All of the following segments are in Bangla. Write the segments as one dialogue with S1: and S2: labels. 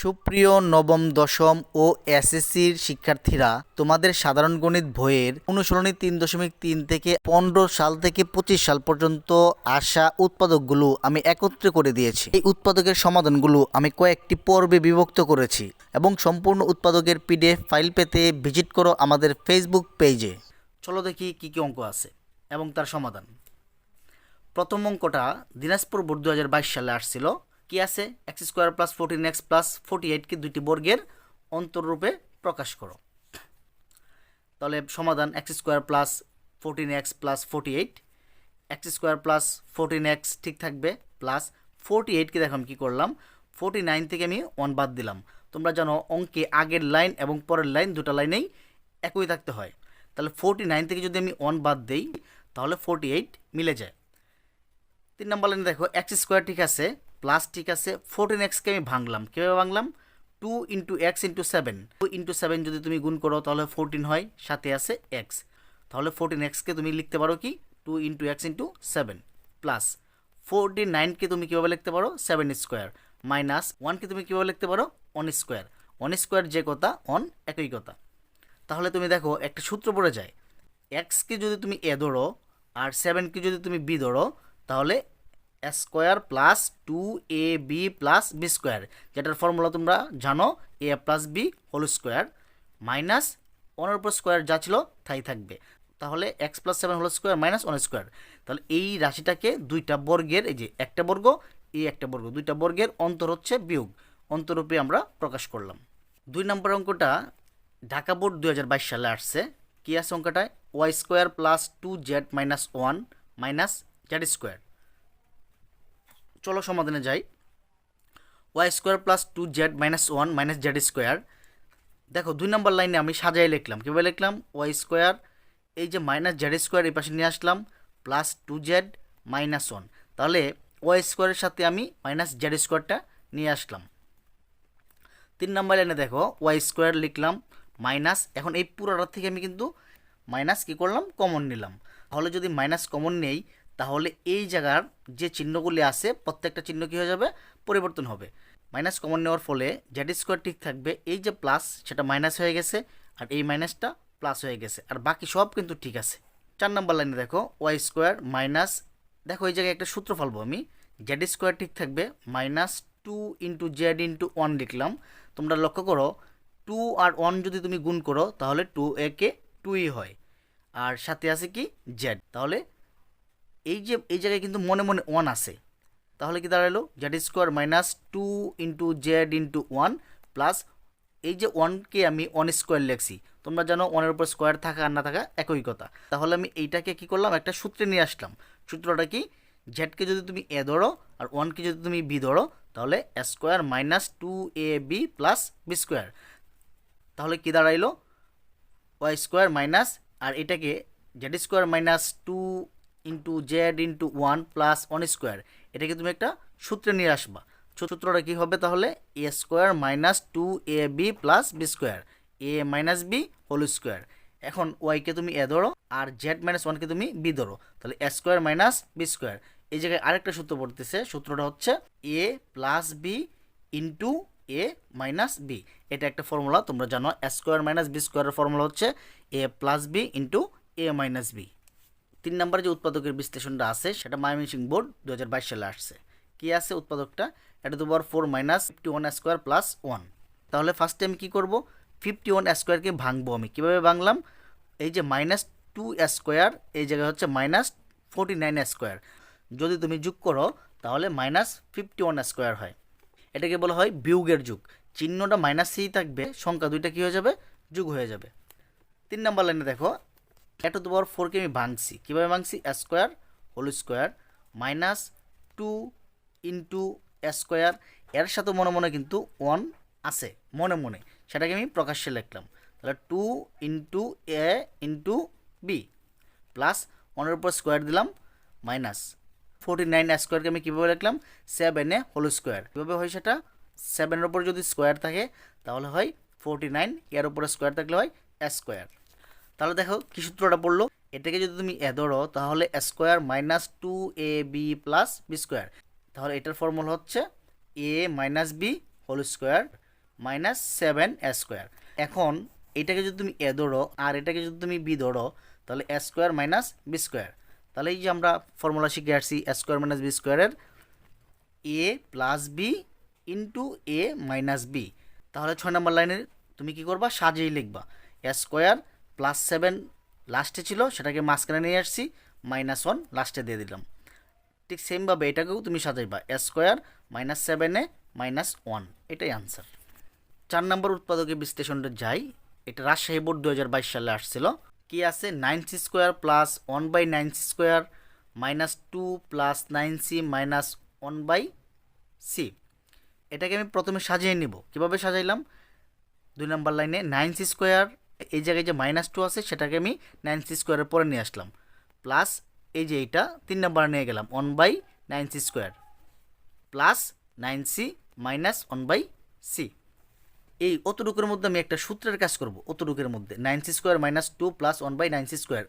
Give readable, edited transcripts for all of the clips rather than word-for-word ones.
S1: সুপ্রিয় নবম দশম ও এসএসসির শিক্ষার্থীরা, তোমাদের সাধারণ গণিত বইয়ের অনুশীলনী 3.3 থেকে 15 সাল থেকে 25 সাল পর্যন্ত আসা উৎপাদকগুলো আমি একত্রে করে দিয়েছি। এই উৎপাদকের সমাধানগুলো আমি কয়েকটি পর্বে বিভক্ত করেছি এবং সম্পূর্ণ উৎপাদকের পিডিএফ ফাইল পেতে ভিজিট করো আমাদের ফেসবুক পেজে। চলো দেখি কি কি অঙ্ক আছে এবং তার সমাধান। প্রথম অঙ্কটা দিনাজপুর বোর্ড 2022 সালে আসছিল। কি আছে? X square plus 14x plus 48কে দুইটি বর্গের অন্তররূপে প্রকাশ করো। তাহলে সমাধান x square plus 14x plus 48, x square plus 14x ঠিক থাকবে, প্লাস 48কে দেখো আমি কী করলাম, 49 থেকে আমি 1 বাদ দিলাম। তোমরা জানো অঙ্কে আগের লাইন এবং পরের লাইন দুটো লাইনেই একই থাকতে হয়। তাহলে 49 থেকে যদি আমি 1 বাদ দিই তাহলে 48 মিলে যায়। 3 নম্বর লাইনে দেখো এক্স স্কোয়ার ঠিক আছে, প্লাস ঠিক আছে, 14xকে আমি ভাঙলাম। কীভাবে ভাঙলাম? 2 ইন্টু এক্স ইন্টু 7, 2 ইন্টু 7 যদি তুমি গুণ করো তাহলে 14 হয়, সাথে আছে এক্স। তাহলে 14xকে তুমি লিখতে পারো কি 2 ইন্টু এক্স ইন্টু 7, প্লাস 49কে তুমি কীভাবে লিখতে পারো 7 স্কোয়ার, মাইনাস 1কে তুমি কীভাবে লিখতে পারো 1 স্কোয়ার। 1 স্কোয়ার যে কথা 1 একই কথা। তাহলে তুমি দেখো একটা সূত্র পড়ে যায়, এক্সকে যদি তুমি এ ধরো আর 7কে যদি তুমি বি ধরো তাহলে square plus 2ab plus B square, যেটার ফর্মুলা তোমরা জানো a plus b whole square, minus 1 উপর স্কোয়ার যা ছিল তাই থাকবে। তাহলে x plus 7 whole square minus 1 square. তাহলে এই রাশিটাকে দুইটা বর্গের, এই যে একটা বর্গ এই একটা বর্গ, দুইটা বর্গের অন্তর হচ্ছে বিয়োগ, অন্তরূপে আমরা প্রকাশ করলাম। 2 নম্বর অঙ্কটা ঢাকা বোর্ড 2022 সালে আসছে। কি আছে অঙ্কটায়? Y square plus 2z minus 1 minus z square. চলো সমাধানে যাই। Y square plus 2z minus 1 minus z square. দেখো 2 নম্বর লাইনে আমি সাজাই লিখলাম। কীভাবে লিখলাম? ওয়াই স্কোয়ার, এই যে মাইনাস জেড স্কোয়ার এই পাশে নিয়ে আসলাম, প্লাস 2z মাইনাস 1। তাহলে ওয়াই স্কোয়ারের সাথে আমি মাইনাস জেড স্কোয়ারটা নিয়ে আসলাম। 3 নম্বর লাইনে দেখো ওয়াই স্কোয়ার লিখলাম, মাইনাস, এখন এই পুরোটার থেকে আমি কিন্তু মাইনাস কী করলাম কমন নিলাম। তাহলে যদি মাইনাস কমন নেই তাহলে এই জায়গার যে চিহ্নগুলি আছে প্রত্যেকটা চিহ্ন কী হয়ে যাবে? পরিবর্তন হবে। মাইনাস কমন নেওয়ার ফলে জেড স্কোয়ার ঠিক থাকবে, এই যে প্লাস সেটা মাইনাস হয়ে গেছে আর এই মাইনাসটা প্লাস হয়ে গেছে, আর বাকি সব কিন্তু ঠিক আছে। 4 নম্বর লাইনে দেখো ওয়াই স্কোয়ার মাইনাস, দেখো এই জায়গায় একটা সূত্র ফেলবো আমি, জেড স্কোয়ার ঠিক থাকবে, মাইনাস 2 ইন্টু জেড ইন্টু 1 লিখলাম। তোমরা লক্ষ্য করো 2 আর 1 যদি তুমি গুণ করো তাহলে 2 একে 2ই হয়, আর সাথে আছে কি জেড। তাহলে এই জায়গায় কিন্তু মনে মনে 1 আছে, তাহলে কি দাঁড়ালো Z square minus 2 into Z into 1 plus এই যে 1কে আমি 1 স্কোয়ার লিখছি। তোমরা জানো 1-এর উপর স্কোয়ার থাকা আর না থাকা একই কথা। তাহলে আমি এইটাকে কি করলাম, একটা সূত্রে নিয়ে আসলাম। সূত্রটা কি? জেডকে যদি তুমি এ ধরো আর 1কে যদি তুমি বি ধরো তাহলে square minus 2ab plus B square. তাহলে কি দাঁড়াইলো ওয়াই স্কোয়ার মাইনাস, আর এটাকে Z square minus 2 into Z into 1 plus 1 square, এটাকে তুমি একটা সূত্রে নিয়ে আসবা। সূত্রটা কী হবে তাহলে? A square minus 2ab plus B square, a minus B whole square. এখন ওয়াইকে তুমি এ ধরো আর জেড মাইনাস 1কে তুমি বি ধরো, তাহলে a square minus B square. এই জায়গায় আরেকটা সূত্র পড়তেছে, সূত্রটা হচ্ছে এ plus B into A minus B. এটা একটা ফর্মুলা তোমরা জানো, এ স্কোয়ার মাইনাস বি স্কোয়ারের ফর্মুলা হচ্ছে এ plus B into A minus B. 3 নম্বরে যে উৎপাদকের বিশ্লেষণটা আছে সেটা ময়মনসিংহ বোর্ড 2022 সালে আসছে। কি আছে উৎপাদকটা? এটা তো 4 মাইনাস 51 স্কোয়ার প্লাস 1। তাহলে ফার্স্টে আমি কী করবো, 51 স্কোয়ারকে ভাঙবো। আমি কীভাবে ভাঙলাম? এই যে মাইনাস 2 স্কোয়ার এই জায়গায় হচ্ছে মাইনাস 49 স্কোয়ার, যদি তুমি যোগ করো তাহলে মাইনাস 51 স্কোয়ার হয়। এটাকে বলা হয় বিয়োগের যুগ, চিহ্নটা মাইনাসেই থাকবে, সংখ্যা দুইটা কী হয়ে যাবে? যোগ হয়ে যাবে। 3 নম্বর লাইনে দেখো এ টু দি পাওয়ার 4কে আমি ভাঙছি। কীভাবে ভাঙছি? Square whole square minus 2 into square, এর সাথে মনে মনে কিন্তু 1 আছে, মনে মনে সেটাকে আমি প্রকাশ্যে লিখলাম। তাহলে 2 ইন্টু এ ইন্টু বি প্লাস 1-এর উপর স্কোয়ার দিলাম, মাইনাস 49 স্কোয়ারকে আমি কীভাবে লিখলাম? 7 হোল স্কোয়ার। কীভাবে হয় সেটা? 7-এর উপর যদি স্কোয়ার থাকে তাহলে হয় 49, এর উপরে স্কোয়ার থাকলে হয় স্কোয়ার। তাহলে দেখো কি সূত্রটা পড়লো, এটাকে যদি তুমি এ ধরো তাহলে square minus 2ab plus B square. তাহলে এটার ফর্মুলা হচ্ছে a minus B whole square minus 7 square. এখন এটাকে যদি তুমি এ ধরো আর এটাকে যদি তুমি বি ধরো তাহলে a square minus B square. তাহলে এই যে আমরা ফর্মুলা শিখে আসছি এ স্কোয়ার মাইনাস বি স্কোয়ারের এ plus B into A minus B. তাহলে 6 নম্বর লাইনের তুমি কি করবা, সাজিয়ে লিখবা এ স্কোয়ার প্লাস 7 লাস্টে ছিল সেটাকে মাঝখানে নিয়ে আসছি, -1 লাস্টে দিয়ে দিলাম। ঠিক সেমভাবে এটাকেও তুমি সাজাইবা এ স্কোয়ার -7 -1, এটাই আনসার। 4 নম্বর উৎপাদকের বিশ্লেষণটা যাই। এটা রাজশাহী বোর্ড 2022 সালে আসছিল। কি আছে, 9c square plus 1/9c square -2 plus 9c minus 1/c। এটাকে আমি প্রথমে সাজিয়ে নিব। কিভাবে সাজাইলাম, 2 নম্বর লাইনে 9c স্কোয়ার, এই জায়গায় যে -2 আছে সেটাকে আমি 9c স্কোয়ারের পরে নিয়ে আসলাম, প্লাস এই যে এইটা 3 নম্বরে নিয়ে গেলাম 1/9c square plus 9c minus 1/c। এই অতটুকুর মধ্যে আমি একটা সূত্রের কাজ করব। অতটুকুর মধ্যে 9c square -2 plus 1/9c square,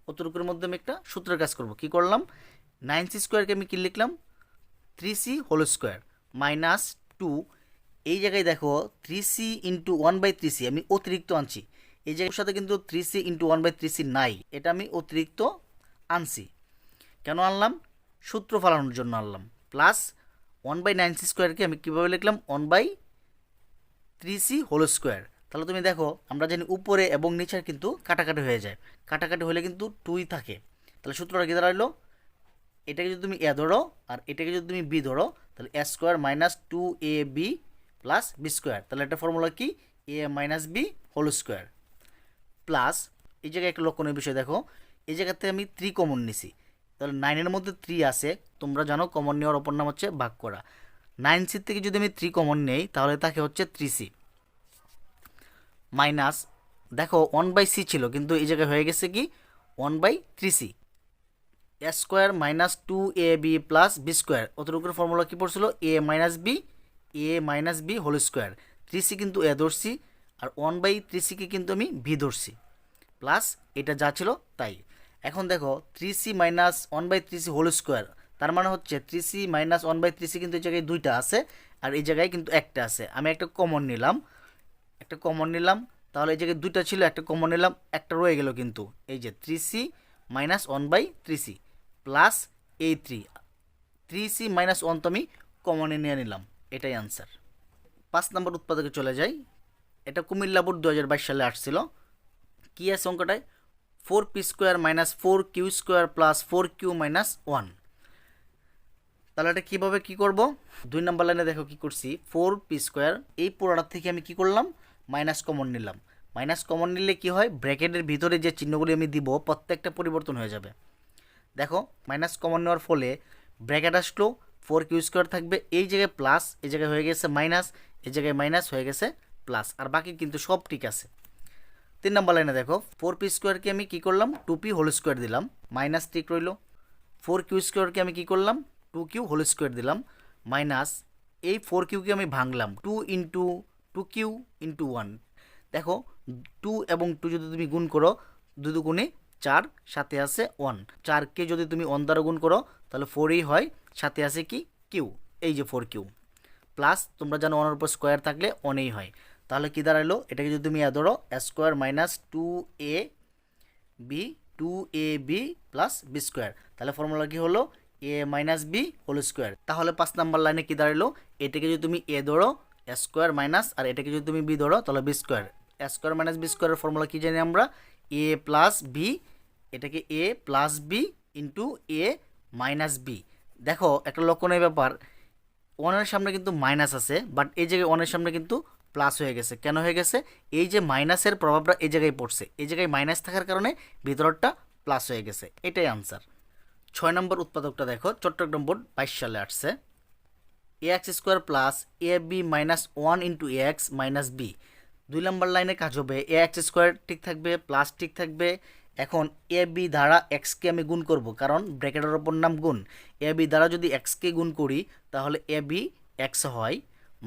S1: অতটুকুর মধ্যে আমি একটা সূত্রের কাজ করব। কি করলাম, 9c স্কোয়ারকে আমি কি লিখলাম, 3c হোল স্কোয়ার -2। এই জায়গায় দেখো 3c ইন্টু 1/3c আমি অতিরিক্ত আনছি। এই জায়গার সাথে কিন্তু 3c ইন্টু 1/3c নাই, এটা আমি অতিরিক্ত আনছি। কেন আনলাম, সূত্র ফালানোর জন্য আনলাম। প্লাস 1/9c স্কোয়ারকে আমি কীভাবে লিখলাম, 1/3c হোল স্কোয়ার। তাহলে তুমি দেখো আমরা জানি উপরে এবং নিচের কিন্তু কাটাকাটি হয়ে যায়, কাটাকাটি হলে কিন্তু 2ই থাকে। তাহলে সূত্রটা কি দাঁড়াইলো, এটাকে যদি তুমি এ ধরো আর এটাকে যদি তুমি বি ধরো তাহলে a square -2ab plus B square. তাহলে এটা ফর্মুলা কি, a minus B whole square. Plus এই জায়গায় একটা লক্ষণীয় বিষয় দেখো, এই জায়গাতে আমি 3 কমন নিছি। তাহলে 9-এর মধ্যে 3 আছে, তোমরা জানো কমন নেওয়ার অপর নাম হচ্ছে ভাগ করা। 9c থেকে যদি আমি 3 কমন নেই তাহলে তাকে হচ্ছে 3c মাইনাস, দেখো 1/c ছিল কিন্তু এই জায়গায় হয়ে গেছে কি 1/3c a square -2ab plus B square. অতটুকুর ফর্মুলা কি পড়ছিল, a minus B whole square. 3c কিন্তু এ ধরছি আর 1/3c-কে কিন্তু আমি বি ধরছি, প্লাস এটা যা ছিল তাই। এখন দেখো 3c minus 1/3c whole square, তার মানে হচ্ছে 3c মাইনাস 1/3c কিন্তু এই জায়গায় 2টা আছে আর এই জায়গায় কিন্তু একটা আছে। আমি একটা কমন নিলাম, তাহলে এই জায়গায় 2টা ছিল, একটা কমন নিলাম, একটা রয়ে গেল কিন্তু এই যে 3c মাইনাস 1/3c প্লাস এই 3c মাইনাস 1 তো আমি কমনে নিয়ে নিলাম, এটাই আনসার। 5 নম্বর উৎপাদকে চলে যাই। এটা কুমিল্লা বোর্ড 2022 সালে আসছিল। কি আছে অঙ্কটায়, 4p square minus 4q square plus 4q minus 1। তাহলে এটা কীভাবে কী করব, 2 নম্বর লাইনে দেখো কি করছি, 4p স্কোয়ার এই পুরোটার থেকে আমি কি করলাম, মাইনাস কমন নিলাম। মাইনাস কমন নিলে কি হয়, ব্র্যাকেটের ভিতরে যে চিহ্নগুলি আমি দিব প্রত্যেকটা পরিবর্তন হয়ে যাবে। দেখো মাইনাস কমন নেওয়ার ফলে ব্র্যাকেট আসলো, 4q স্কোয়ার থাকবে, এই জায়গায় প্লাস, এই জায়গায় হয়ে গেছে মাইনাস, এই জায়গায় মাইনাস হয়ে গেছে প্লাস, আর বাকি কিন্তু সব ঠিক আছে। 3 নম্বর লাইনে দেখো 4p স্কোয়ারকে আমি কি করলাম, 2p হোল স্কোয়ার দিলাম, মাইনাস ঠিক রইল। 4q স্কোয়ারকে আমি কি করলাম, 2q হোল স্কোয়ার দিলাম, মাইনাস এই 4qকে আমি ভাঙলাম, 2 ইন্টু 2q ইন্টু 1। দেখো 2 এবং 2 যদি তুমি গুণ করো 2 দুগুণে 4, সাথে আছে 1, 4কে যদি তুমি 1 দ্বারা গুণ করো তাহলে 4ই হয়, সাথে আছে কি কিউ, এই যে 4q প্লাস তোমরা জানো 1-এর উপর স্কোয়ার থাকলে 1ই হয়। তাহলে কি দাঁড়ালো, এটাকে যদি তুমি ধরো square minus 2ab plus B square, তাহলে ফর্মুলা কি হলো, A minus B whole square. তাহলে 5 নাম্বার লাইনে কি দাঁড়ালো, এটাকে যদি তুমি এ ধরো স্কোয়ার মাইনাস আর এটাকে যদি তুমি বি ধরো তাহলে B square. Square minus B স্কোয়ারের ফর্মুলা কি জানি আমরা, এ প্লাস বি, এটাকে A plus B into A minus B. দেখো একটা লক্ষণীয় ব্যাপার, 1-এর সামনে কিন্তু মাইনাস আছে, বাট এই জায়গায় 1-এর সামনে কিন্তু প্লাস হয়ে গেছে। কেন হয়ে গেছে, এই যে মাইনাসের প্রভাবটা এই জায়গায় পড়ছে, এই জায়গায় মাইনাস থাকার কারণে ভিতরটা প্লাস হয়ে গেছে, এটাই আনসার। 6 নম্বর উৎপাদকটা দেখো, চট্টগ্রাম বোর্ড 22 সালে আসছে। ax square plus a b minus 1 into x minus b. 2 নম্বর লাইনে কাজ হবে, ax স্কোয়ার ঠিক থাকবে, প্লাস ঠিক থাকবে। এখন এ বি দ্বারা এক্সকে আমি গুণ করব, কারণ ব্র্যাকেটের ওপর নাম গুণ। এ বি দ্বারা যদি এক্সকে গুণ করি তাহলে এ বি এক্স হয়,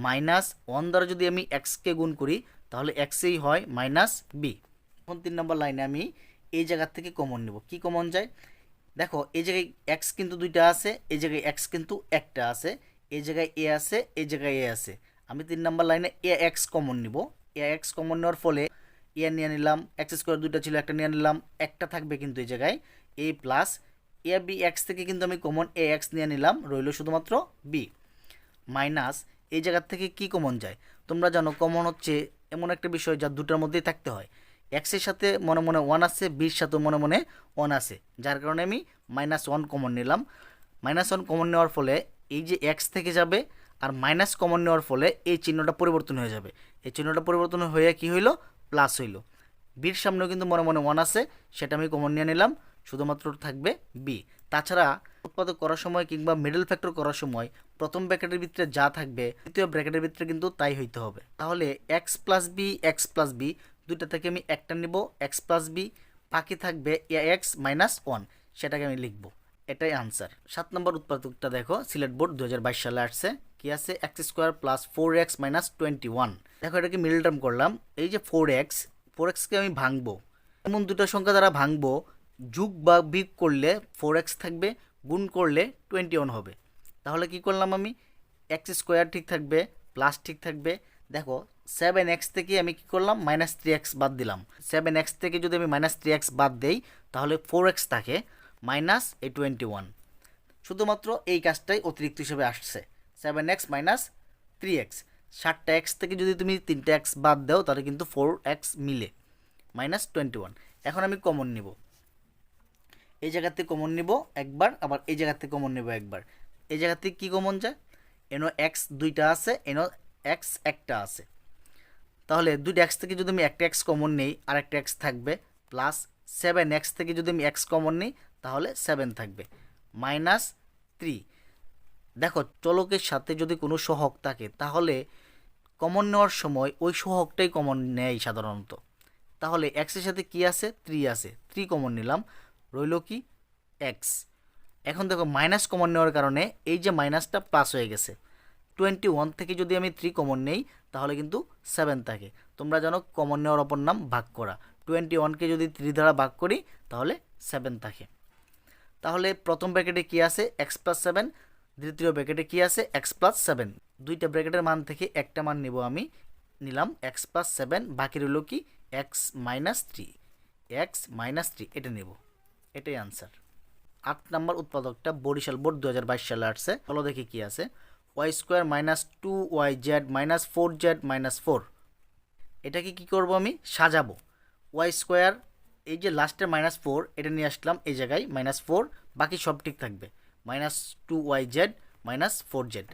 S1: মাইনাস 1 দ্বারা যদি আমি এক্সকে গুণ করি তাহলে এক্সই হয় মাইনাস বি। এখন 3 নম্বর লাইনে আমি এই জায়গার থেকে কমন নেব। কি কমন যায়, দেখো এই জায়গায় এক্স কিন্তু 2টা আছে, এই জায়গায় এক্স কিন্তু একটা আছে, এই জায়গায় এ আছে, এই জায়গায় এ আছে। আমি 3 নাম্বার লাইনে এ এক্স কমন নিব। এ এক্স কমন নেওয়ার ফলে এ নিয়ে নিলাম, এক্স স্কোয়ার দুইটা ছিল একটা নিয়ে নিলাম, একটা থাকবে কিন্তু এই জায়গায় এ প্লাস এ বি এক্স থেকে কিন্তু আমি কমন এ এক্স নিয়ে নিলাম, রইল শুধুমাত্র বি মাইনাস এই জায়গার থেকে কি কমন যায়। তোমরা জানো কমন হচ্ছে এমন একটা বিষয় যা দুটার মধ্যেই থাকতে হয়। এক্সের সাথে মনে মনে ওয়ান আছে, বির সাথে মনে মনে ওয়ান আছে, যার কারণে আমি -1 কমন নিলাম। -1 কমন নেওয়ার ফলে এই যে এক্স থেকে যাবে, আর মাইনাস কমন নেওয়ার ফলে এই চিহ্নটা পরিবর্তন হয়ে যাবে। এই চিহ্নটা পরিবর্তন হয়ে কি হইল, প্লাস হইল। বির সামনেও কিন্তু মনে মনে ওয়ান আছে, সেটা আমি কমন নিয়ে নিলাম, শুধুমাত্র থাকবে বি। তাছাড়া উৎপাদক করার সময় কিংবা মিডল ফ্যাক্টর করার সময় প্রথম ব্র্যাকেটের ভিতরে যা থাকবে দ্বিতীয় ব্র্যাকেটের ভিতরে কিন্তু তাই হইতে হবে। তাহলে এক্স প্লাস বি দুইটা থেকে আমি একটা নিব এক্স প্লাস বি, বাকি থাকবে এ এক্স -1, সেটাকে আমি লিখব। এটাই আনসার। 7 নম্বর উৎপাদকটা দেখো, সিলেট বোর্ড 2022 সালে আসছে। কি আছে, এক্স স্কোয়ার প্লাস 4x - 21। দেখো এটাকে মিডল টার্ম করলাম। এই যে 4xকে আমি ভাঙবো, এমন দুটো সংখ্যা দ্বারা ভাঙবো, যোগ বা বিয়োগ করলে 4x থাকবে, গুণ করলে 21 হবে। তাহলে কি করলাম আমি, এক্স স্কোয়ার ঠিক থাকবে, প্লাস ঠিক থাকবে। দেখো 7x থেকে আমি কি করলাম, -3x বাদ দিলাম। 7x থেকে যদি আমি -3x বাদ দেই তাহলে 4x থাকে মাইনাস এই 21। শুধুমাত্র এই কাজটাই অতিরিক্ত হিসেবে আসছে, 7x - 3x। 7টা এক্স থেকে যদি তুমি 3টা এক্স বাদ দাও তাহলে কিন্তু 4x মিলে -21। এখন আমি কমন নিব, এই জায়গাতে কমন নিব একবার, আবার এই জায়গাতে কমন নিব একবার। এই জায়গাতে কি কমন যায়, এনো এক্স দুইটা আছে, এনো এক্স একটা আছে। তাহলে দুইটা এক্স থেকে যদি আমি একটা এক্স কমন নেই আর একটা এক্স থাকবে, প্লাস 7x থেকে যদি আমি এক্স কমন নিই তাহলে 7 থাকবে, -3। দেখো চলকের সাথে যদি কোনো সহগ থাকে তাহলে কমন নেওয়ার সময় ওই সহগটাই কমন নেয় সাধারণত। তাহলে এক্সের সাথে কি আছে, 3 আছে, 3 কমন নিলাম, রইল কি এক্স। এখন দেখো মাইনাস কমন নেওয়ার কারণে এই যে মাইনাসটা প্লাস হয়ে গেছে। 21 থেকে যদি আমি 3 কমন নেই তাহলে কিন্তু 7 থাকে। তোমরা জানো কমন নেওয়ার অপর নাম ভাগ করা। 21কে যদি 3 দ্বারা ভাগ করি তাহলে 7 থাকে। তাহলে প্রথম ব্র্যাকেটে কি আছে, x+7, দ্বিতীয় ব্র্যাকেটে কি আছে, x+7। দুইটা ব্র্যাকেটের মান থেকে একটা মান নিব, আমি নিলাম x+7, বাকি রইল কি x-3, এটা নেব। এটাই আনসার। 8 নম্বর উৎপাদকটা বরিশাল বোর্ড 2022 সালে আসছে। চলো দেখি কি আছে, y² - 2yz - 4z - 4। এটাকে কি করব, আমি সাজাবো। y² এই যে লাস্টের -4 এটা নিয়ে আসলাম এই জায়গায় -4, বাকি সব ঠিক থাকবে, -2yz - 4z।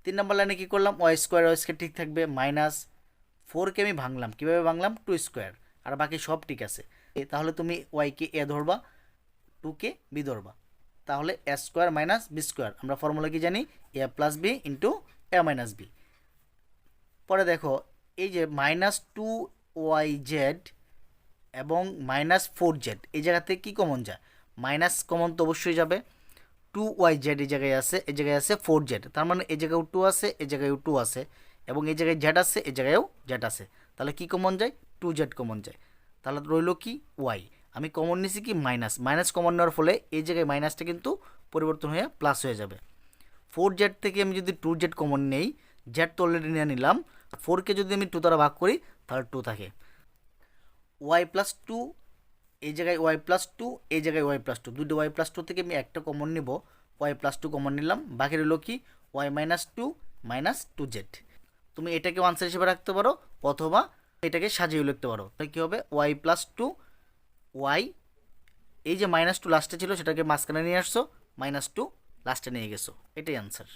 S1: 3 নম্বর লাইনে কি করলাম, y² ঠিক থাকবে, -4কে আমি ভাঙলাম, কিভাবে ভাঙলাম, 2², আর বাকি সব ঠিক আছে। তাহলে তুমি y-কে a ধরবা, 2কে b ধরবা, তাহলে a² - b²। আমরা ফর্মুলা কি জানি, a + b × a - b। পরে দেখো এই যে -2yz এবং -4z এই জায়গাতে কি কমন যায়, মাইনাস কমন তো অবশ্যই যাবে। 2yz এই জায়গায় আছে, এই জায়গায় আছে 4z, তার মানে এই জায়গায় 2 আছে, এই জায়গায় 2 আছে, এবং এই জায়গায় z আছে, এই জায়গায়ও z আছে। তাহলে কি কমন যায়, 2z কমন যায়। তাহলে রইল কি y। আমি কমন নিছি কি মাইনাস কমন নেওয়ার ফলে এই জায়গায় মাইনাসটা কিন্তু পরিবর্তন হয়ে প্লাস হয়ে যাবে। 4z থেকে আমি যদি 2z কমন নেই, z তো অলরেডি নিয়ে নিলাম, 4কে যদি আমি 2 দ্বারা ভাগ করি তাহলে 2 থাকে। y+2 এই জায়গায় y+2, এই জায়গায় y+2, দুটো y+2 থেকে আমি একটা কমন নিব, y+2 কমন নিলাম, বাকি রইল কি y-2 - 2z। তুমি এটাকে আনসার হিসেবে রাখতে পারো অথবা এটাকে সাজিয়ে লিখতে পারো। তাই কী হবে, y+2 y, এই যে -2 লাস্টে ছিল সেটাকে মাঝখানে নিয়ে আসছো, -2 লাস্টে নিয়ে গেছো, এটাই আনসার।